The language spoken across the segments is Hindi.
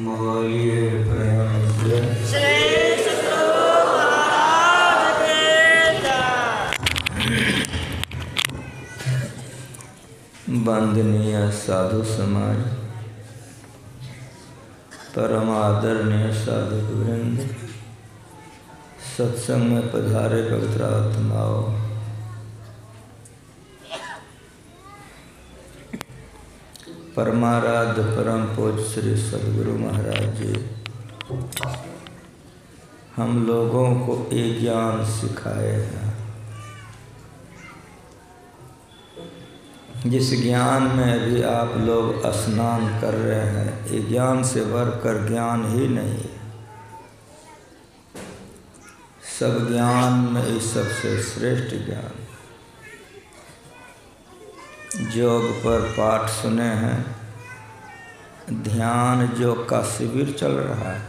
बोलिए प्रेम से श्री सतगुरु महाराज की जय। वंदनीय साधु समाज, परम आदरणीय साधु वृंद, सत्संग में पधारे पवित्र आत्माओं, परमाराध्य परम पूज्य श्री सद्गुरु महाराज जी हम लोगों को ये ज्ञान सिखाए हैं, जिस ज्ञान में भी आप लोग स्नान कर रहे हैं, ये ज्ञान से बढ़कर ज्ञान ही नहीं है। सब ज्ञान में ये सबसे श्रेष्ठ ज्ञान। योग पर पाठ सुने हैं, ध्यान योग का शिविर चल रहा है।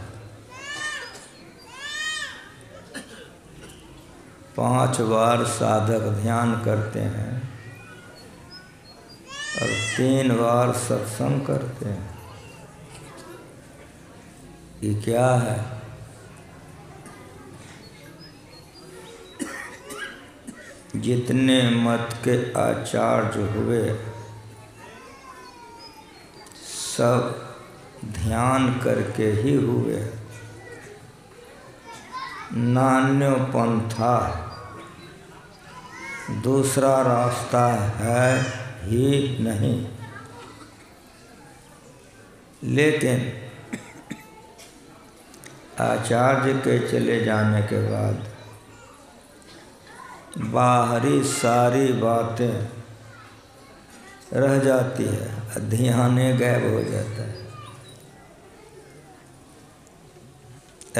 5 बार साधक ध्यान करते हैं और 3 बार सत्संग करते हैं। ये क्या है? जितने मत के आचार्य हुए सब ध्यान करके ही हुए। नान्यो पंथा, दूसरा रास्ता है ही नहीं। लेकिन आचार्य के चले जाने के बाद बाहरी सारी बातें रह जाती है, ध्यान गायब हो जाता है।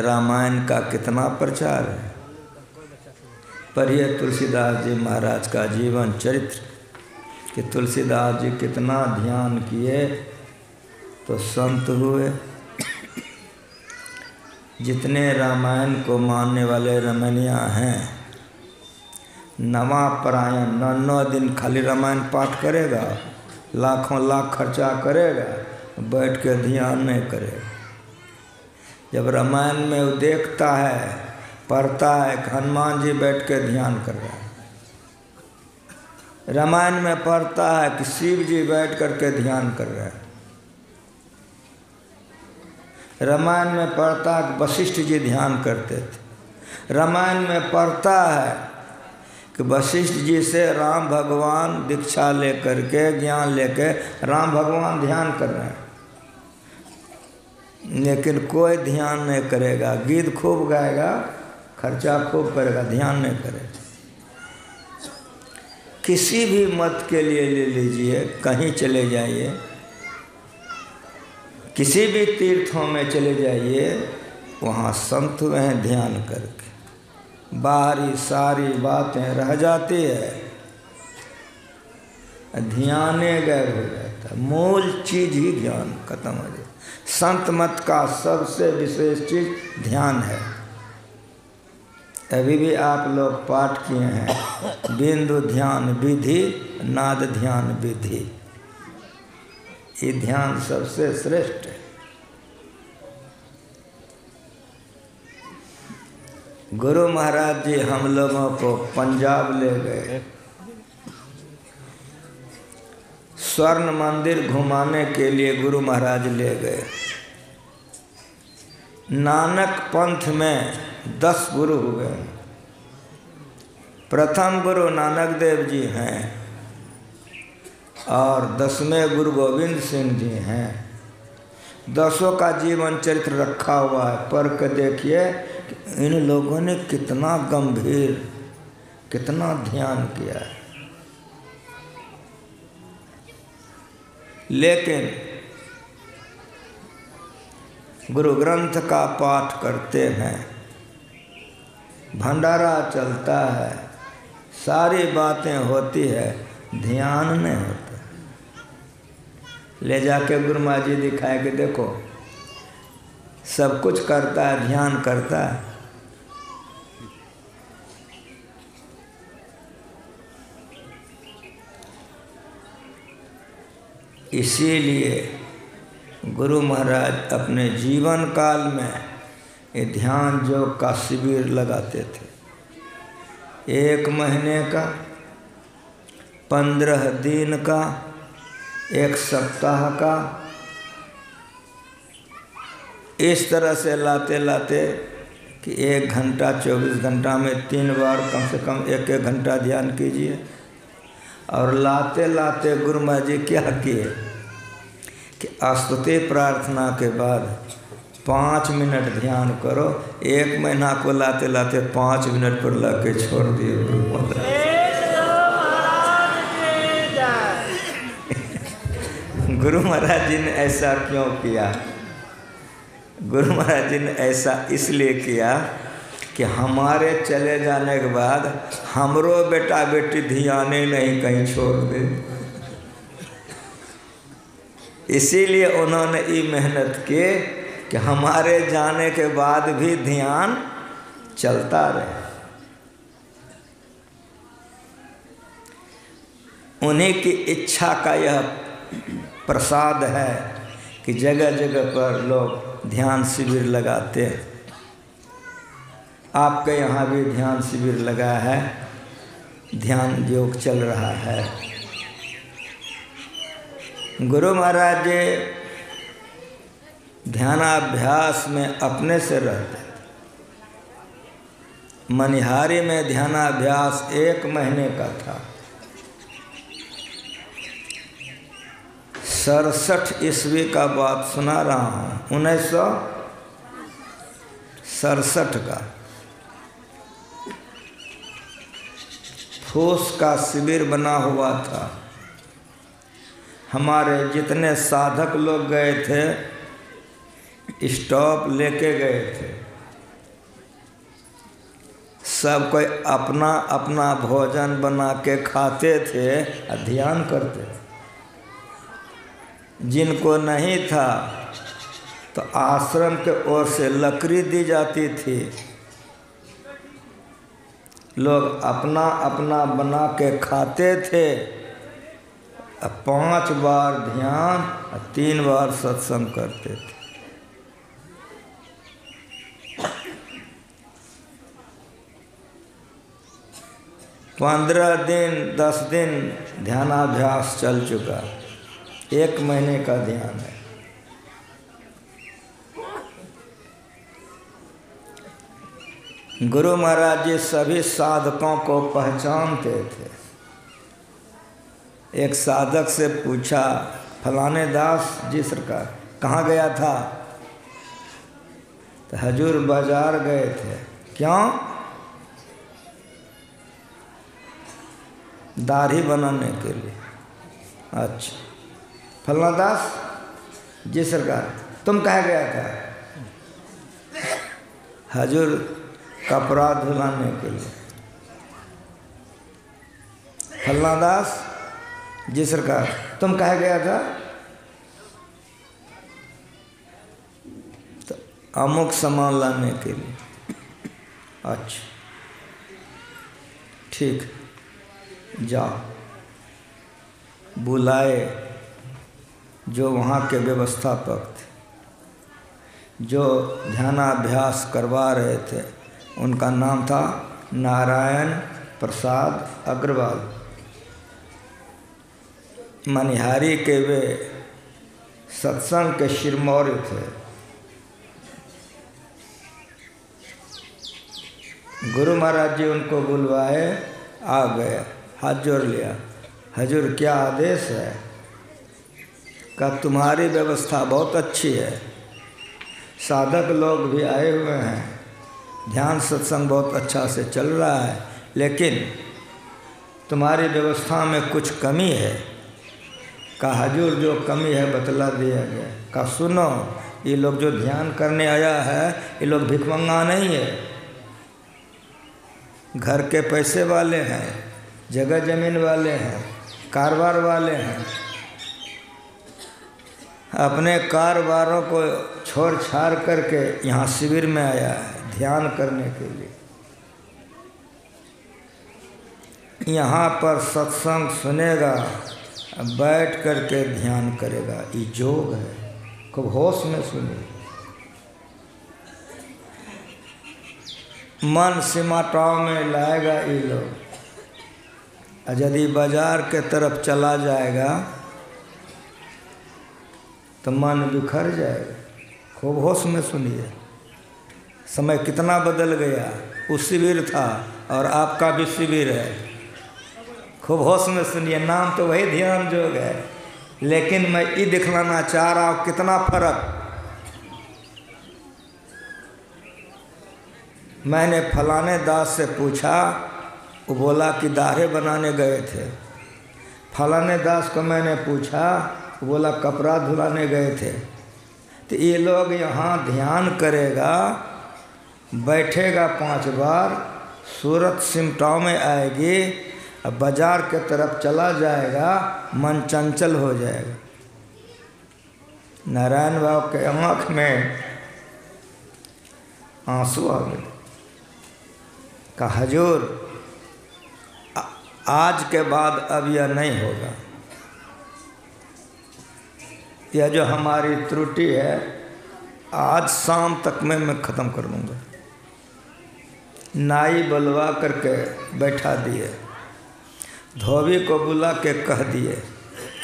रामायण का कितना प्रचार है, पढ़िए तुलसीदास जी महाराज का जीवन चरित्र कि तुलसीदास जी कितना ध्यान किए तो संत हुए। जितने रामायण को मानने वाले रमणिया हैं, नवा परायण 9 दिन खाली रामायण पाठ करेगा, लाखों लाख खर्चा करेगा, बैठ के ध्यान नहीं करेगा। जब रामायण में वो देखता है, पढ़ता है कि हनुमान जी बैठ के ध्यान कर रहे हैं, रामायण में पढ़ता है कि शिव जी बैठ करके ध्यान कर रहे हैं, रामायण में पढ़ता है कि वशिष्ठ जी ध्यान करते थे, रामायण में पढ़ता है कि वशिष्ठ जी से राम भगवान दीक्षा लेकर के ज्ञान लेके राम भगवान ध्यान कर रहे हैं। लेकिन कोई ध्यान नहीं करेगा, गीत खूब गाएगा, खर्चा खूब करेगा, ध्यान नहीं करेगा। किसी भी मत के लिए ले लीजिए, कहीं चले जाइए, किसी भी तीर्थों में चले जाइए, वहाँ संत हुए हैं ध्यान करके। बाहरी सारी बातें रह जाती है, ध्यान गायब हो जाता है। मूल चीज ही ज्ञान खत्म हो जाए। संत मत का सबसे विशेष चीज ध्यान है। अभी भी आप लोग पाठ किए हैं, बिंदु ध्यान विधि, नाद ध्यान विधि। ये ध्यान सबसे श्रेष्ठ है। गुरु महाराज जी हम लोगों को पंजाब ले गए, स्वर्ण मंदिर घुमाने के लिए गुरु महाराज ले गए। नानक पंथ में 10 गुरु हुए। प्रथम गुरु नानक देव जी हैं और 10वें गुरु गोविंद सिंह जी हैं। 10 का जीवन चरित्र रखा हुआ है, पढ़ के देखिए इन लोगों ने कितना गंभीर, कितना ध्यान किया है। लेकिन गुरु ग्रंथ का पाठ करते हैं, भंडारा चलता है, सारी बातें होती है, ध्यान नहीं होता। ले जाके गुरु महाराज जी दिखाए कि देखो सब कुछ करता है, ध्यान करता है। इसीलिए गुरु महाराज अपने जीवन काल में ये ध्यान योग का शिविर लगाते थे। 1 महीने का, 15 दिन का, 1 सप्ताह का, इस तरह से लाते लाते कि 1 घंटा 24 घंटा में 3 बार कम से कम 1-1 घंटा ध्यान कीजिए। और लाते लाते गुरु महाराज जी क्या किए कि स्तुति प्रार्थना के बाद 5 मिनट ध्यान करो। 1 महीना को लाते लाते 5 मिनट पर ला के छोड़ दिए गुरु महाराज। गुरु महाराज जी ने ऐसा क्यों किया? गुरु महाराज जी ने ऐसा इसलिए किया कि हमारे चले जाने के बाद हमरो बेटा बेटी ध्यान नहीं कहीं छोड़ दे। इसीलिए उन्होंने ये मेहनत की कि हमारे जाने के बाद भी ध्यान चलता रहे। उन्हीं की इच्छा का यह प्रसाद है कि जगह जगह पर लोग ध्यान शिविर लगाते हैं। आपके यहाँ भी ध्यान शिविर लगा है, ध्यान योग चल रहा है। गुरु महाराज जी ध्यानाभ्यास में अपने से रहते थे। मनिहारी में ध्यानाभ्यास 1 महीने का था। 67 ईस्वी का बात सुना रहा हूँ, 1967 का। फूस का शिविर बना हुआ था। हमारे जितने साधक लोग गए थे स्टॉप लेके गए थे। सब कोई अपना अपना भोजन बना के खाते थे और ध्यान करते थे। जिनको नहीं था तो आश्रम के ओर से लकड़ी दी जाती थी। लोग अपना अपना बना के खाते थे। 5 बार ध्यान और 3 बार सत्संग करते थे। पंद्रह दिन 10 दिन ध्यानाभ्यास चल चुका। 1 महीने का ध्यान है। गुरु महाराज जी सभी साधकों को पहचानते थे। एक साधक से पूछा, फलाने दास जी सरकार कहाँ गया था? तो हजूर बाजार गए थे। क्यों? दाढ़ी बनाने के लिए। अच्छा। फलाना दास जी सरकार तुम कहाँ गया था? हजूर कपड़ा धुलाने के लिए। फलाना दास जी सरकार तुम कहाँ गया था? तो अमुक सामान लाने के लिए। अच्छा ठीक, जाओ। बुलाए जो वहाँ के व्यवस्थापक थे, जो ध्यानाभ्यास करवा रहे थे। उनका नाम था नारायण प्रसाद अग्रवाल। मनिहारी के वे सत्संग के शिरमौर थे। गुरु महाराज जी उनको बुलवाए, आ गए, हाथ जोड़ लिया। हजूर क्या आदेश है? का तुम्हारी व्यवस्था बहुत अच्छी है, साधक लोग भी आए हुए हैं, ध्यान सत्संग बहुत अच्छा से चल रहा है, लेकिन तुम्हारी व्यवस्था में कुछ कमी है। का हजूर जो कमी है बतला दिया गया। का सुनो, ये लोग जो ध्यान करने आया है ये लोग भिखमंगा नहीं है, घर के पैसे वाले हैं, जगह जमीन वाले हैं, कारोबार वाले हैं। अपने कारोबारों को छोड़ छाड़ करके यहाँ शिविर में आया है ध्यान करने के लिए। यहाँ पर सत्संग सुनेगा, बैठ करके ध्यान करेगा। ये योग है, खूब होश में सुनिए। मन सिमटाव में लाएगा ये लोग। यदि बाजार के तरफ चला जाएगा तो मन बिखर जाएगा। खूब होश में सुनिए। समय कितना बदल गया। वो शिविर था और आपका भी शिविर है। खूब होश में सुनिए। नाम तो वही ध्यान योग है, लेकिन मैं ये दिखलाना चाह रहा हूँ कितना फर्क। मैंने फलाने दास से पूछा, वो बोला कि दाढ़े बनाने गए थे। फलाने दास को मैंने पूछा, वो बोला कपड़ा धुलाने गए थे। तो ये लोग यहाँ ध्यान करेगा, बैठेगा 5 बार, सूरत सिमटाव में आएगी, अब बाजार के तरफ चला जाएगा, मन चंचल हो जाएगा। नारायण बाबू के आँख में आंसू आ गए। कहा हजूर आज के बाद अब यह नहीं होगा। यह जो हमारी त्रुटि है आज शाम तक में मैं ख़त्म कर दूँगा। नाई बुलवा करके बैठा दिए, धोबी को बुला के कह दिए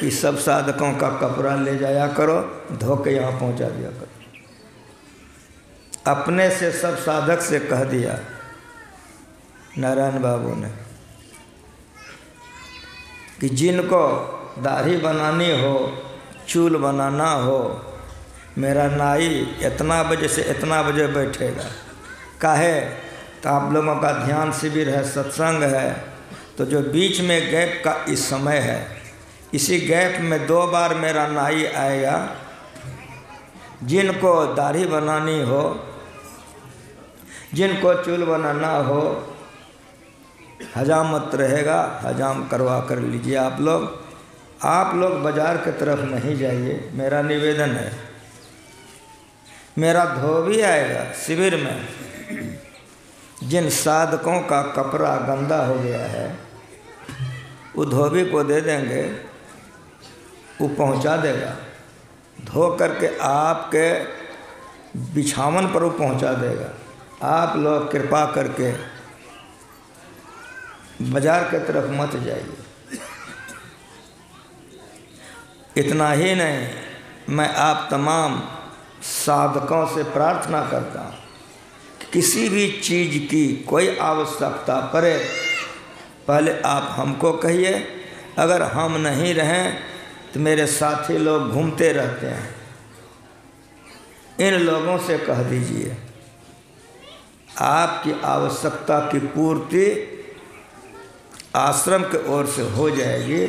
कि सब साधकों का कपड़ा ले जाया करो, धो के यहाँ पहुँचा दिया करो। अपने से सब साधक से कह दिया नारायण बाबू ने कि जिनको दाढ़ी बनानी हो, चूल बनाना हो, मेरा नाई इतना बजे से इतना बजे बैठेगा। काहे तो आप लोगों का ध्यान शिविर है, सत्संग है, तो जो बीच में गैप का इस समय है, इसी गैप में 2 बार मेरा नाई आएगा। जिनको दाढ़ी बनानी हो, जिनको चूल बनाना हो, हजामत रहेगा, हजाम करवा कर लीजिए। आप लोग बाजार की तरफ नहीं जाइए, मेरा निवेदन है। मेरा धोबी आएगा शिविर में, जिन साधकों का कपड़ा गंदा हो गया है वो धोबी को दे देंगे, वो पहुंचा देगा। धो करके आपके बिछावन पर वो पहुंचा देगा। आप लोग कृपा करके बाजार की तरफ मत जाइए। इतना ही नहीं, मैं आप तमाम साधकों से प्रार्थना करता हूँ, किसी भी चीज़ की कोई आवश्यकता पड़े पहले आप हमको कहिए। अगर हम नहीं रहें तो मेरे साथी लोग घूमते रहते हैं, इन लोगों से कह दीजिए। आपकी आवश्यकता की पूर्ति आश्रम के ओर से हो जाएगी।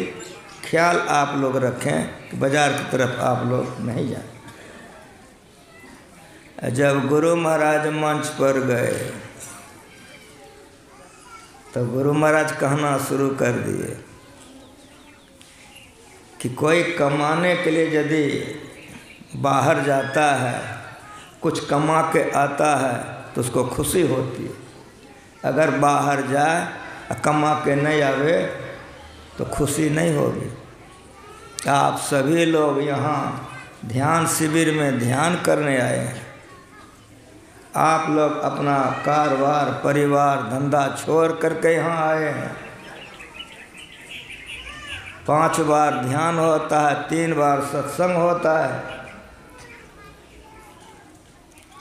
ख्याल आप लोग रखें कि बाजार की तरफ आप लोग नहीं जाएं। जब गुरु महाराज मंच पर गए तो गुरु महाराज कहना शुरू कर दिए कि कोई कमाने के लिए यदि बाहर जाता है, कुछ कमा के आता है तो उसको खुशी होती है। अगर बाहर जाए कमा के नहीं आवे तो खुशी नहीं होगी। आप सभी लोग यहाँ ध्यान शिविर में ध्यान करने आए हैं। आप लोग अपना कारोबार, परिवार, धंधा छोड़ करके यहाँ आए हैं। 5 बार ध्यान होता है, 3 बार सत्संग होता है।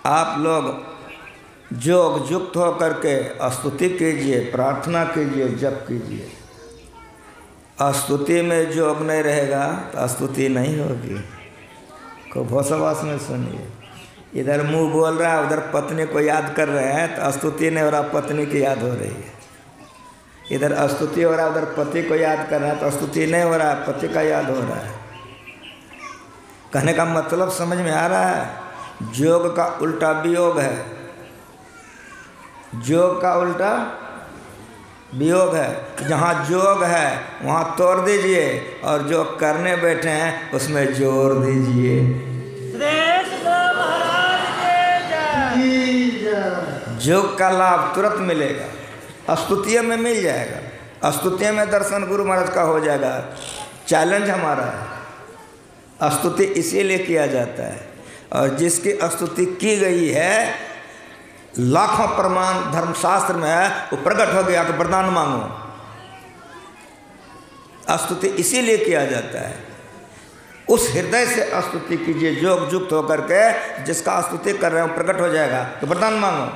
आप लोग योग युक्त हो करके स्तुति कीजिए, प्रार्थना कीजिए, जप कीजिए। स्तुति में योग नहीं रहेगा तो स्तुति नहीं होगी। खूब होशवास में सुनिए। इधर मुंह बोल रहा है, उधर पत्नी को याद कर रहे हैं तो स्तुति नहीं हो रहा, पत्नी की याद हो रही है। इधर स्तुति हो रहा है, उधर पति को याद कर रहा है तो स्तुति नहीं हो रहा है, पति का याद हो रहा है। कहने का मतलब समझ में आ रहा है? योग का उल्टा वियोग है, योग का उल्टा वियोग है। जहाँ योग है वहाँ तोड़ दीजिए और जो करने बैठे हैं उसमें जोर दीजिए। योग का लाभ तुरंत मिलेगा, स्तुतियों में मिल जाएगा। स्तुतियों में दर्शन गुरु महाराज का हो जाएगा। चैलेंज हमारा है। स्तुति इसीलिए किया जाता है, और जिसकी स्तुति की गई है लाखों प्रमाण धर्मशास्त्र में है, वो प्रकट हो गया कि वरदान मांगो। स्तुति इसीलिए किया जाता है। उस हृदय से स्तुति कीजिए जोग युक्त होकर के, जिसका स्तुति कर रहे हो प्रकट हो जाएगा तो वरदान मांगो।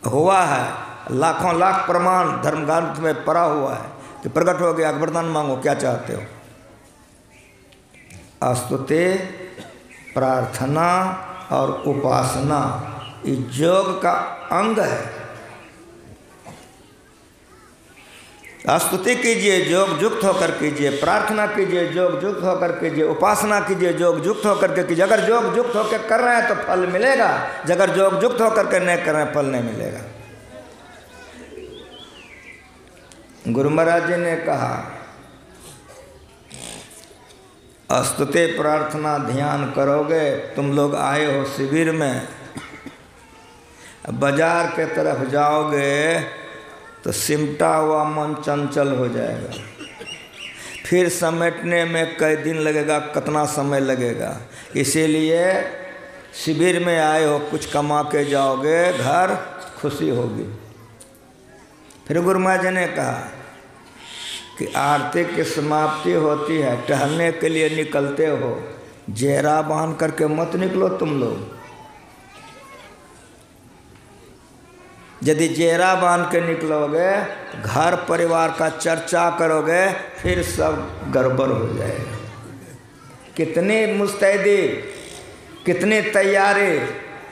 हुआ है, लाखों लाख प्रमाण धर्मग्रंथ में पड़ा हुआ है कि प्रकट हो गया, वरदान मांगो, क्या चाहते हो। स्तुति, प्रार्थना और उपासना ये योग का अंग है। स्तुति कीजिए योग युक्त होकर कीजिए, प्रार्थना कीजिए योग युक्त होकर कीजिए, उपासना कीजिए योग युक्त होकर के कीजिए। अगर योग युक्त होकर कर रहे हैं तो फल मिलेगा, अगर योग युक्त होकर के नहीं कर रहे हैं फल नहीं मिलेगा। गुरु महाराज जी ने कहा स्तुति प्रार्थना ध्यान करोगे, तुम लोग आए हो शिविर में, बाजार के तरफ जाओगे तो सिमटा हुआ मन चंचल हो जाएगा, फिर समेटने में कई दिन लगेगा, कितना समय लगेगा। इसीलिए शिविर में आए हो, कुछ कमा के जाओगे घर, खुशी होगी। फिर गुरु महाराज जी ने कहा कि आरती की समाप्ति होती है, टहलने के लिए निकलते हो, जेरा बांध करके मत निकलो तुम लोग। यदि जेरा बांध के निकलोगे, घर परिवार का चर्चा करोगे, फिर सब गड़बड़ हो जाएगा। कितनी मुस्तैदी, कितनी तैयारी,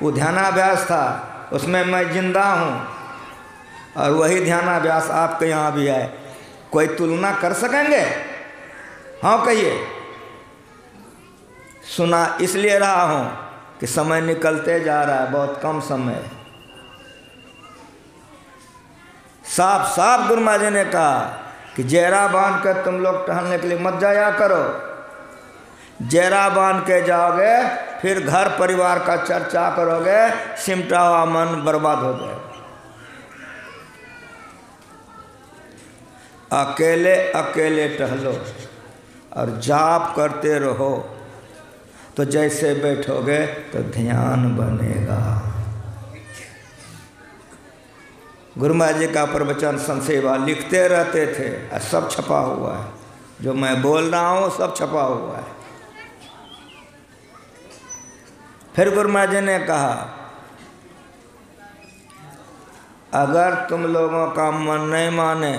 वो ध्यानाभ्यास था, उसमें मैं जिंदा हूँ, और वही ध्यानाभ्यास आपके यहाँ भी है। कोई तुलना कर सकेंगे? हाँ कहिए। सुना इसलिए रहा हूँ कि समय निकलते जा रहा है, बहुत कम समय। साफ साफ गुरु महाराज जी ने कहा कि जेरा बांध कर तुम लोग टहलने के लिए मत जाया करो। जेरा बांध के जाओगे, फिर घर परिवार का चर्चा करोगे, सिमटा हुआ मन बर्बाद हो जाएगा। अकेले अकेले टहलो और जाप करते रहो, तो जैसे बैठोगे तो ध्यान बनेगा। गुरु महाराज जी का प्रवचन संसेवा लिखते रहते थे, और सब छपा हुआ है, जो मैं बोल रहा हूँ सब छपा हुआ है। फिर गुरु महाराज जी ने कहा अगर तुम लोगों का मन नहीं माने,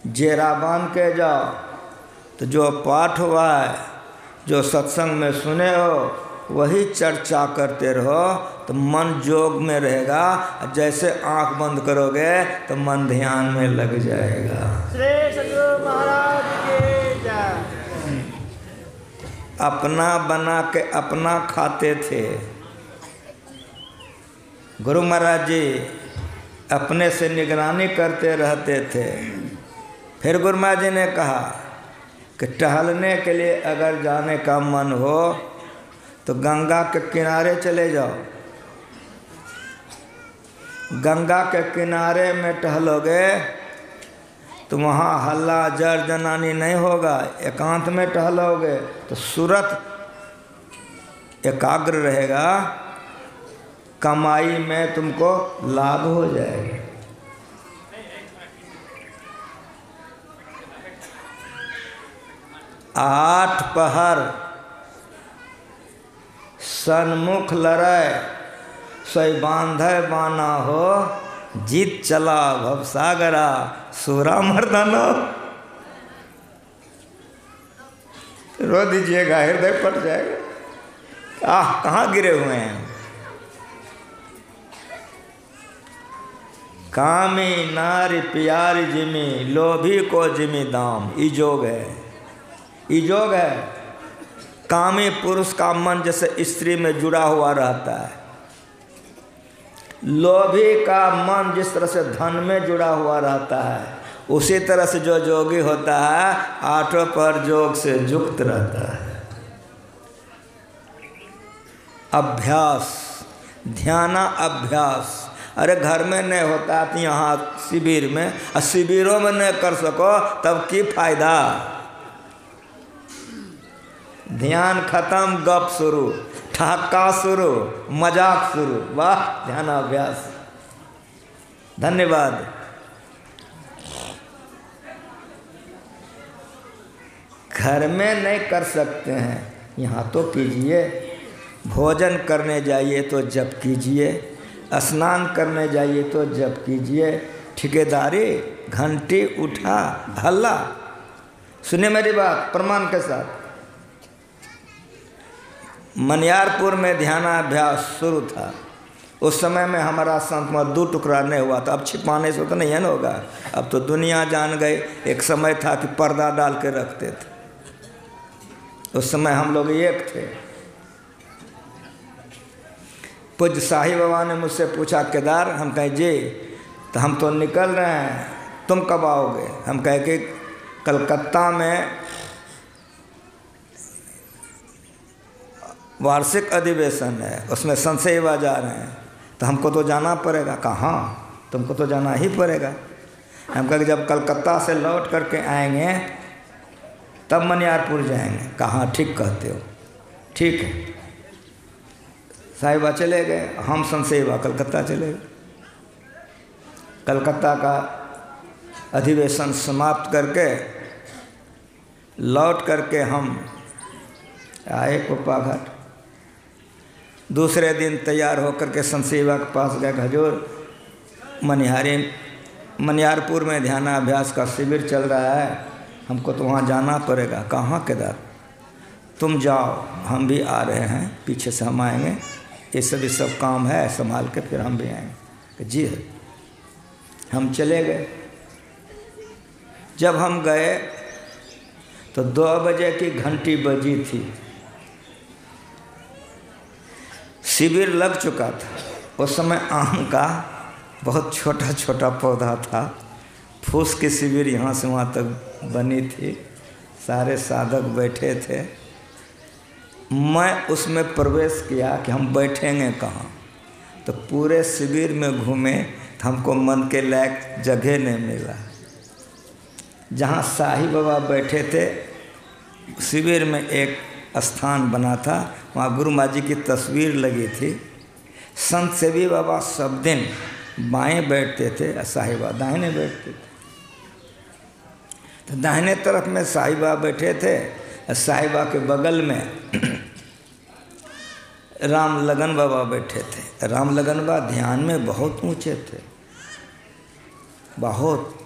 जेरा बांध के जाओ, तो जो पाठ हुआ है, जो सत्संग में सुने हो, वही चर्चा करते रहो, तो मन जोग में रहेगा। जैसे आंख बंद करोगे तो मन ध्यान में लग जाएगा। श्री सद्गुरु महाराज की जय। अपना बना के अपना खाते थे गुरु महाराज जी, अपने से निगरानी करते रहते थे। फिर गुरु महाराज जी ने कहा कि टहलने के लिए अगर जाने का मन हो तो गंगा के किनारे चले जाओ। गंगा के किनारे में टहलोगे तो वहाँ हल्ला जर जनानी नहीं होगा, एकांत में टहलोगे तो सूरत एकाग्र रहेगा, कमाई में तुमको लाभ हो जाएगा। आठ पहर सन्मुख लड़ाए, सोई बांधे बाना हो, जीत चला भवसागरा, सूरा मर्दाना। रो दीजिएगा, हृदय फट जाएगा। आह, कहाँ गिरे हुए हैं। कामी नारी प्यारी जिमी, लोभी को जिमी दाम। ईजोग है, ईजोग है। कामी पुरुष का मन जैसे स्त्री में जुड़ा हुआ रहता है, लोभी का मन जिस तरह से धन में जुड़ा हुआ रहता है, उसी तरह से जो जोगी होता है आठों पर जोग से युक्त रहता है। अभ्यास, ध्यान अभ्यास, अरे घर में नहीं होता तो यहाँ शिविर में, और शिविरों में नहीं कर सको तब की फायदा। ध्यान खत्म, गप शुरू, ठहाका शुरू, मजाक शुरू। वाह ध्यानाभ्यास। धन्यवाद। घर में नहीं कर सकते हैं, यहाँ तो कीजिए। भोजन करने जाइए तो जप कीजिए, स्नान करने जाइए तो जप कीजिए। ठेकेदारी, घंटी उठा, हल्ला। सुनिए मेरी बात प्रमाण के साथ। मनियारपुर में ध्यानाभ्यास शुरू था। उस समय में हमारा संत में 2 टुकड़ा नहीं हुआ था। अब छिपाने से तो नहीं है ना होगा, अब तो दुनिया जान गई। एक समय था कि पर्दा डाल के रखते थे, उस समय हम लोग एक थे। पूज्य साहिब बाबा ने मुझसे पूछा केदार, हम कहे जी, तो हम तो निकल रहे हैं, तुम कब आओगे? हम कहे कि कलकत्ता में वार्षिक अधिवेशन है, उसमें संशय सेवा जा रहे हैं, तो हमको तो जाना पड़ेगा। कहाँ? तुमको तो जाना ही पड़ेगा। हम कहे कि जब कलकत्ता से लौट करके आएंगे तब मनियारपुर जाएंगे। कहाँ? ठीक कहते हो, ठीक है। साहिबा चले गए, हम संत सेवा कलकत्ता चले गए। कलकत्ता का अधिवेशन समाप्त करके लौट करके हम आए कुप्पा घाट। दूसरे दिन तैयार होकर के संत सेवा के पास गए। हजूर, मनियारपुर में ध्यानाभ्यास का शिविर चल रहा है, हमको तो वहाँ जाना पड़ेगा। कहाँ केदार? तुम जाओ, हम भी आ रहे हैं, पीछे से हम आएंगे। ये सब काम है, संभाल के फिर हम भी आएंगे। जी है। हम चले गए। जब हम गए तो 2 बजे की घंटी बजी थी। शिविर लग चुका था। उस समय आम का बहुत छोटा छोटा पौधा था। फूस की शिविर यहाँ से वहाँ तक बनी थी। सारे साधक बैठे थे। मैं उसमें प्रवेश किया कि हम बैठेंगे कहाँ। तो पूरे शिविर में घूमे तो हमको मन के लायक जगह नहीं मिला। जहाँ साहिब बाबा बैठे थे शिविर में एक स्थान बना था, वहाँ गुरु माँ जी की तस्वीर लगी थी। संत सेवी बाबा सब दिन बाएं बैठते थे, साहिबा दाहिने बैठते थे। तो दाहिने तरफ में साहिबा बैठे थे, साहिबा के बगल में राम लगन बाबा बैठे थे। राम लगन बाबा ध्यान में बहुत ऊंचे थे, बहुत।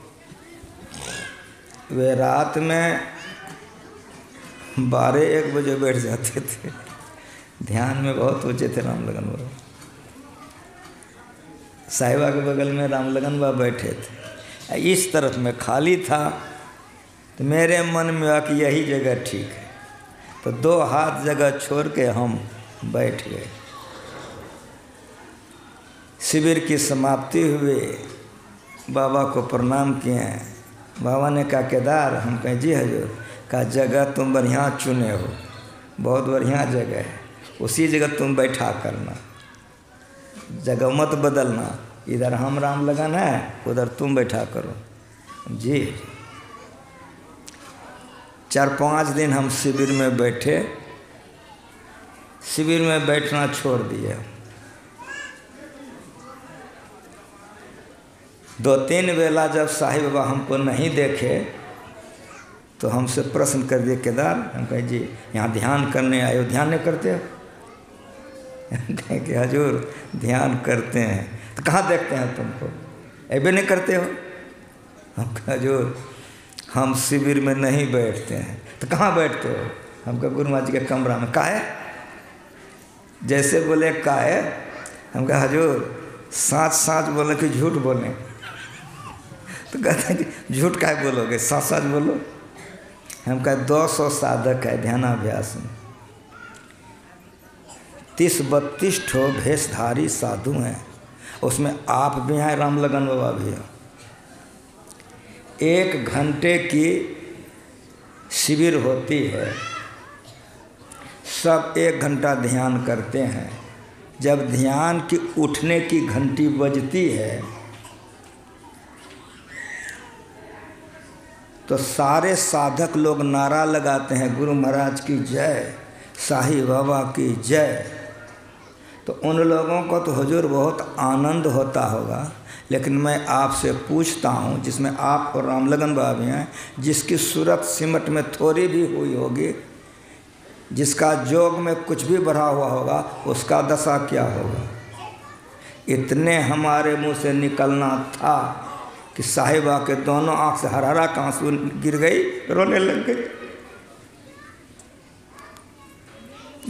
वे रात में 12-1 बजे बैठ जाते थे। ध्यान में बहुत ऊंचे थे राम लगन बाबा। साहिबा के बगल में राम लगन बाबा बैठे थे। इस तरफ में खाली था तो मेरे मन में हुआ कि यही जगह ठीक है। तो 2 हाथ जगह छोड़ के हम बैठ गए। शिविर की समाप्ति हुई, बाबा को प्रणाम किए। बाबा ने कहा केदार, हम कहें जी हजूर। कहा जगह तुम बढ़िया चुने हो, बहुत बढ़िया जगह है, उसी जगह तुम बैठा करना, जगह मत बदलना। इधर हम राम लगन है, उधर तुम बैठा करो। जी। 4-5 दिन हम शिविर में बैठे। शिविर में बैठना छोड़ दिए। 2-3 बेला जब साहिब बाबा हमको नहीं देखे तो हमसे प्रश्न कर दिए केदार। हम कहे जी यहाँ ध्यान करने आए हो, ध्यान नहीं करते हो? कहें कि हजूर ध्यान करते हैं। तो कहाँ देखते हैं तुमको, ऐसे नहीं करते हो? हम कहे हजूर हम शिविर में नहीं बैठते हैं। तो कहाँ बैठते हो? हम कहे गुरु महाराज जी के कमरा में। काहे? जैसे बोले काहे? हम कहे हजूर सच बोले कि झूठ बोले? तो कहते हैं कि झूठ काहे बोलोगे, सच बोलो। हम कहे 200 साधक है ध्यानाभ्यास में, 30-32 ठो भेषधारी साधु हैं, उसमें आप भी हैं, राम लगन बाबा भी हैं। 1 घंटे की शिविर होती है, सब 1 घंटा ध्यान करते हैं। जब ध्यान की उठने की घंटी बजती है तो सारे साधक लोग नारा लगाते हैं, गुरु महाराज की जय, साईं बाबा की जय। तो उन लोगों को तो हुजूर बहुत आनंद होता होगा, लेकिन मैं आपसे पूछता हूँ, जिसमें आप और रामलगन बाबा हैं, जिसकी सूरत सिमट में थोड़ी भी हुई होगी, जिसका जोग में कुछ भी बढ़ा हुआ होगा, उसका दशा क्या होगा। इतने हमारे मुंह से निकलना था कि साहिबा के दोनों आँख से हरारा आंसू गिर गई, रोने लग गई।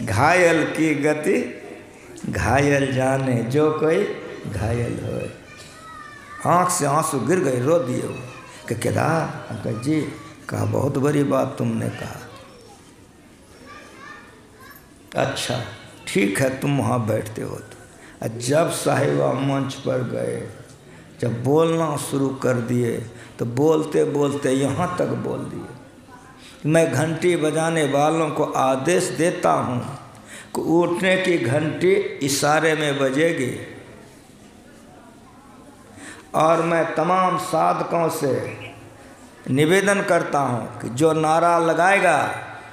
घायल की गति घायल जाने, जो कोई घायल होए। आँख से आंसू गिर गए, रो दिए वो कि केदार अंकल जी कहा, बहुत बड़ी बात तुमने कहा। अच्छा ठीक है, तुम वहाँ बैठते हो। तो जब साहिबा मंच पर गए, जब बोलना शुरू कर दिए, तो बोलते बोलते यहाँ तक बोल दिए, मैं घंटी बजाने वालों को आदेश देता हूँ कि उठने की घंटी इशारे में बजेगी, और मैं तमाम साधकों से निवेदन करता हूँ कि जो नारा लगाएगा,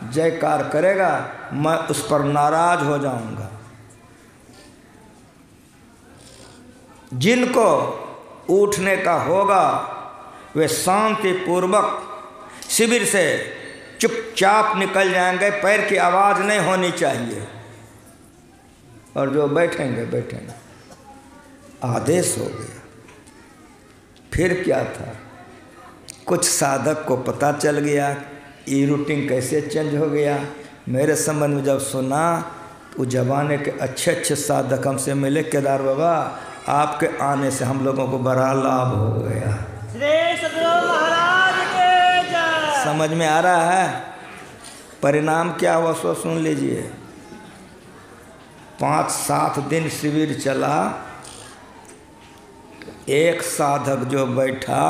जयकार करेगा, मैं उस पर नाराज हो जाऊँगा। जिनको उठने का होगा वे शांतिपूर्वक शिविर से चुपचाप निकल जाएंगे, पैर की आवाज़ नहीं होनी चाहिए, और जो बैठेंगे बैठेंगे। आदेश हो गया। फिर क्या था, कुछ साधक को पता चल गया ये रूटीन कैसे चेंज हो गया। मेरे संबंध में जब सुना, तो जमाने के अच्छे अच्छे साधक हमसे मिले, केदार बाबा आपके आने से हम लोगों को बड़ा लाभ हो गया। श्री सद्गुरु महाराज के जय। समझ में आ रहा है परिणाम क्या हुआ, सो सुन लीजिए। 5-7 दिन शिविर चला। एक साधक जो बैठा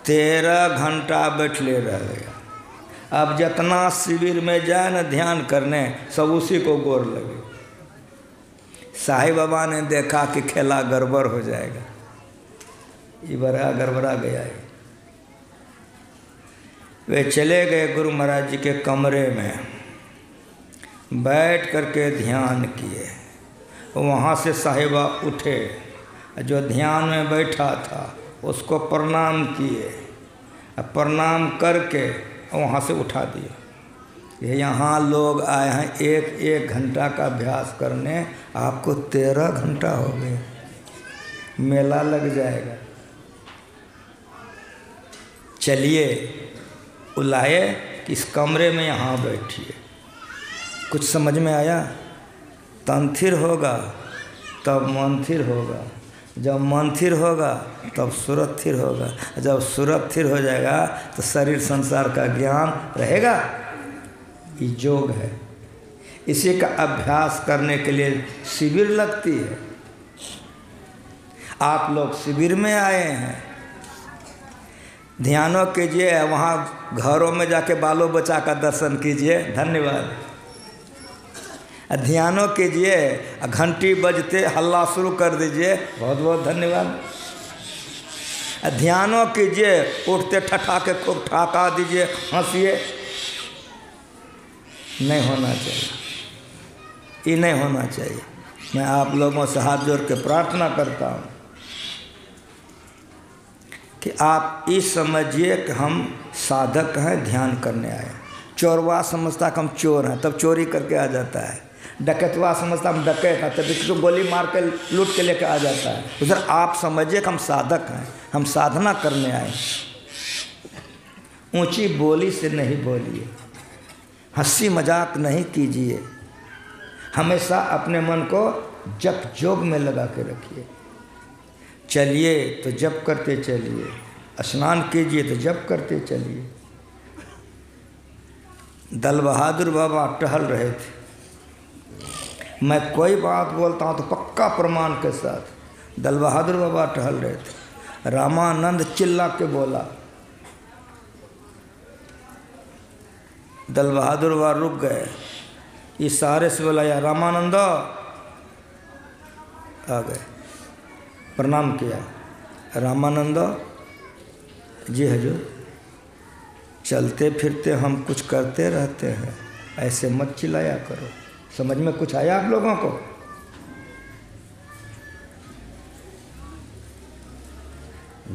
13 घंटा बैठले रह गया। अब जितना शिविर में जाए न ध्यान करने, सब उसी को गोर लगे। साईं बाबा ने देखा कि खेला गड़बड़ हो जाएगा, ये बड़ा गड़बड़ा गया है। वे चले गए गुरु महाराज जी के कमरे में, बैठ करके ध्यान किए। वहाँ से साहिबा उठे, जो ध्यान में बैठा था उसको प्रणाम किए, प्रणाम करके वहाँ से उठा दिया। यहाँ लोग आए हैं 1-1 घंटा का अभ्यास करने, आपको 13 घंटा हो गए। मेला लग जाएगा। चलिए बुलाए कि इस कमरे में यहाँ बैठिए। कुछ समझ में आया? तंथिर होगा तब मंथिर होगा, जब मंथिर होगा तब सूरत थिर होगा, जब सूरत थिर हो जाएगा तो शरीर संसार का ज्ञान रहेगा। ये योग है। इसी का अभ्यास करने के लिए शिविर लगती है। आप लोग शिविर में आए हैं, ध्यानों कीजिए, वहाँ घरों में जाके बालों बच्चा का दर्शन कीजिए। धन्यवाद। ध्यानों कीजिए, घंटी बजते हल्ला शुरू कर दीजिए। बहुत बहुत धन्यवाद। ध्यानों कीजिए, उठते ठठा के खूब ठहाका दीजिए, हंसिए। नहीं होना चाहिए, ये नहीं होना चाहिए। मैं आप लोगों से हाथ जोड़ के प्रार्थना करता हूँ कि आप ये समझिए कि हम साधक हैं, ध्यान करने आए। चोरवा समझता कि हम चोर हैं, तब चोरी करके आ जाता है। डकैतवा समझता हम डकैत हैं, तब किसी को गोली मार के लूट के लेकर आ जाता है। उधर आप समझिए कि हम साधक हैं, हम साधना करने आए। ऊंची बोली से नहीं बोलिए, हंसी मजाक नहीं कीजिए। हमेशा अपने मन को जप जोग में लगा के रखिए। चलिए तो जप करते चलिए, स्नान कीजिए तो जप करते चलिए। दल बहादुर बाबा टहल रहे थे। मैं कोई बात बोलता हूँ तो पक्का प्रमाण के साथ। दल बहादुर बाबा टहल रहे थे। रामानंद चिल्ला के बोला। दल बहादुर बाबा रुक गए, इशारे से बोला, या रामानंद आ गए, प्रणाम किया। रामानंद जी हजूर, चलते फिरते हम कुछ करते रहते हैं, ऐसे मत चिल्लाया करो। समझ में कुछ आया आप लोगों को?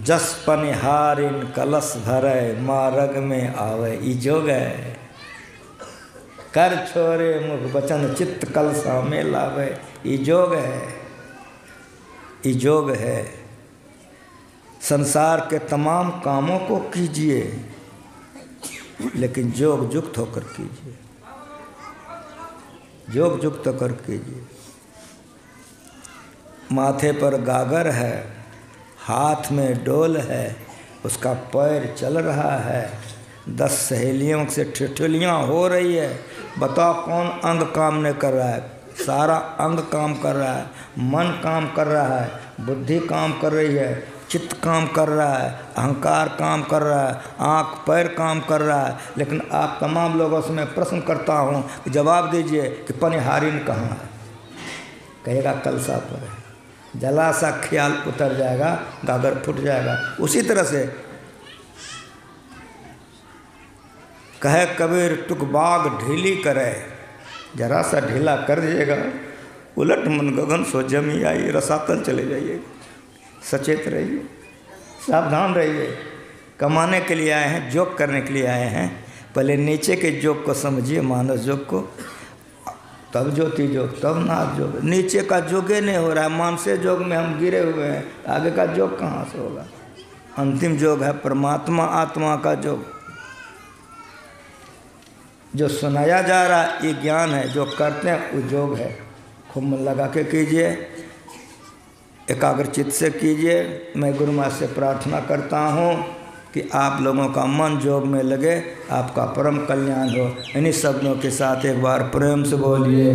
जस पनिहारिन कलश भरे, मारग में आवे ई जोग है। कर छोरे मुख बचन चित्त कलसा में लावे ई जोग है, ई जोग है। संसार के तमाम कामों को कीजिए, लेकिन जोग युक्त होकर कीजिए, जोग युक्त होकर कीजिए। माथे पर गागर है, हाथ में डोल है, उसका पैर चल रहा है, 10 सहेलियों से ठिठुलियाँ हो रही है। बताओ कौन अंग काम नहीं कर रहा है? सारा अंग काम कर रहा है, मन काम कर रहा है, बुद्धि काम कर रही है, चित्त काम कर रहा है, अहंकार काम कर रहा है, आँख पैर काम कर रहा है। लेकिन आप तमाम लोगों से मैं प्रश्न करता हूँ कि जवाब दीजिए कि पनिहारिन कहाँ है? कहेगा कलसा पर है। जला सा ख्याल उतर जाएगा, गागर फूट जाएगा। उसी तरह से कहे कबीर टुक बाग ढीली करे, जरा सा ढीला कर दीजिएगा, उलट मन गगन सो जमी आई, रसातल चले जाइए। सचेत रहिए, सावधान रहिए। कमाने के लिए आए हैं, जोग करने के लिए आए हैं। पहले नीचे के जोग को समझिए, मानस जोग को, तब ज्योति जोग, तब नाथ जोग। नीचे का जोगे नहीं हो रहा है, मानसे जोग में हम गिरे हुए हैं, आगे का जोग कहाँ से होगा? अंतिम जोग है परमात्मा आत्मा का जोग। जो सुनाया जा रहा है ये ज्ञान है, जो करते हैं वो जोग है। खूब मन लगा के कीजिए, एकाग्रचित्त से कीजिए। मैं गुरु माँ से प्रार्थना करता हूँ कि आप लोगों का मन जोग में लगे, आपका परम कल्याण हो। इन्हीं शब्दों के साथ एक बार प्रेम से बोलिए।